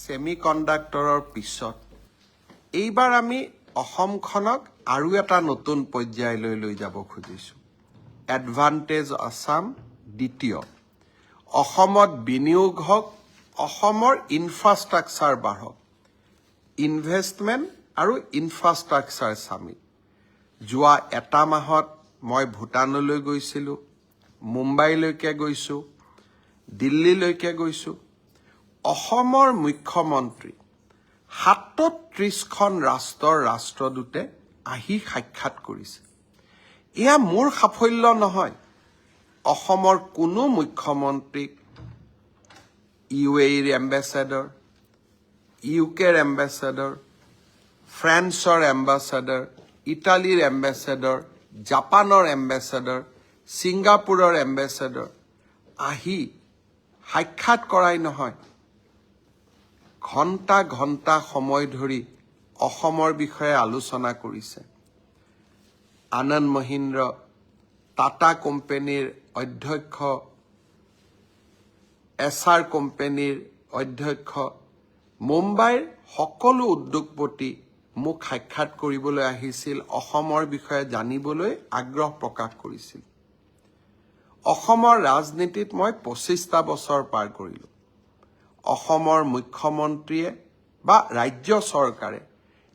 সেমিকণ্ডাক্টৰৰ পিছত এইবাৰ আমি অসমখনক আৰু এটা নতুন পৰ্যায়লৈ লৈ যাব খুজিছোঁ। এডভান্টেজ আসাম দ্বিতীয়। অসমত বিনিয়োগ হওক, অসমৰ ইনফ্ৰাষ্ট্ৰাকচাৰ বাঢ়ক। ইনভেষ্টমেণ্ট আৰু ইনফ্ৰাষ্ট্ৰাকচাৰ চামিট। যোৱা এটা মাহত মই ভূটানলৈ গৈছিলোঁ, মুম্বাইলৈকে গৈছোঁ, দিল্লীলৈকে গৈছোঁ। অসমৰ মুখ্যমন্ত্ৰী ৩৭খন ৰাষ্ট্ৰৰ ৰাষ্ট্ৰদূতে আহি সাক্ষাৎ কৰিছে। এয়া মোৰ সাফল্য নহয়। অসমৰ কোনো মুখ্যমন্ত্ৰীক UAEৰ এম্বেচেডৰ, UKৰ এম্বেচেডৰ, ফ্ৰান্সৰ এম্বেচেডৰ, ইটালীৰ এম্বেচেডৰ, জাপানৰ এম্বেচেডৰ, ছিংগাপুৰৰ এম্বেচেডৰ আহি সাক্ষাৎ কৰাই নহয়, ঘণ্টা ঘণ্টা সময় ধৰি অসমৰ বিষয়ে আলোচনা কৰিছে। আনন্দ মহিন্দ্ৰ, টাটা কোম্পানীৰ অধ্যক্ষ, SR কোম্পানীৰ অধ্যক্ষ, মুম্বাইৰ সকলো উদ্যোগপতি মোক সাক্ষাৎ কৰিবলৈ আহিছিল, অসমৰ বিষয়ে জানিবলৈ আগ্ৰহ প্ৰকাশ কৰিছিল। অসমৰ ৰাজনীতিত মই 25টা বছৰ পাৰ কৰিলোঁ। অসমৰ মুখ্যমন্ত্ৰীয়ে বা ৰাজ্য চৰকাৰে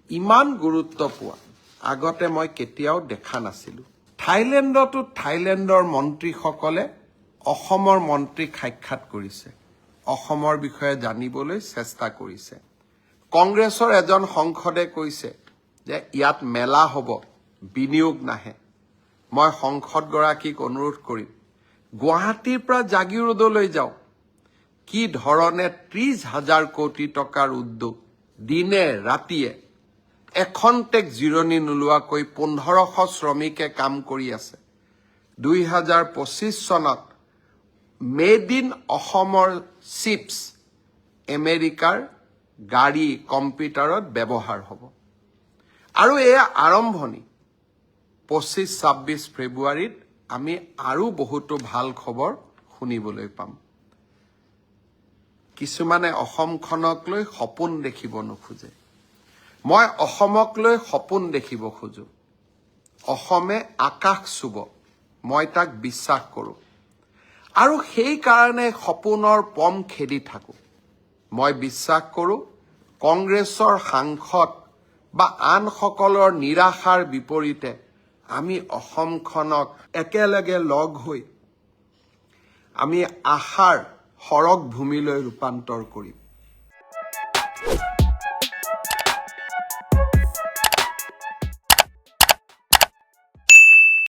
ইমান গুৰুত্ব পোৱা আগতে মই কেতিয়াও দেখা নাছিলোঁ। থাইলেণ্ডতো থাইলেণ্ডৰ মন্ত্ৰীসকলে অসমৰ মন্ত্ৰীক সাক্ষাৎ কৰিছে, অসমৰ বিষয়ে জানিবলৈ চেষ্টা কৰিছে। কংগ্ৰেছৰ এজন সংসদে কৈছে যে ইয়াত মেলা হ'ব, বিনিয়োগ নাহে। মই সংসদগৰাকীক অনুৰোধ কৰিম, গুৱাহাটীৰ পৰা জাগিৰোডলৈ যাওক। কি ধৰণে 30,000 কোটি টকাৰ উদ্যোগ দিনে ৰাতিয়ে এখন্তেক জিৰণি নোলোৱাকৈ 1500 শ্ৰমিকে কাম কৰি আছে। 2025 চনত মেড ইন অসমৰ চিপছ আমেৰিকাৰ গাড়ী কম্পিউটাৰত ব্যৱহাৰ হ'ব। আৰু এয়া আৰম্ভণি। 25-26 ফেব্ৰুৱাৰীত আমি আৰু বহুতো ভাল খবৰ শুনিবলৈ পাম। কিছুমানে অসমখনক লৈ সপোন দেখিব নোখোজে। মই অসমক লৈ সপোন দেখিব খোজো। অসমে আকাশ চুব, মই তাক বিশ্বাস কৰোঁ। আৰু সেইকাৰণে সপোনৰ পম খেদি থাকোঁ। মই বিশ্বাস কৰোঁ কংগ্ৰেছৰ সাংসদ বা আনসকলৰ নিৰাশাৰ বিপৰীতে আমি অসমখনক একেলগে লগ হৈ আমি আশাৰ সৰগ ভূমিলৈ ৰূপান্তৰ কৰিম।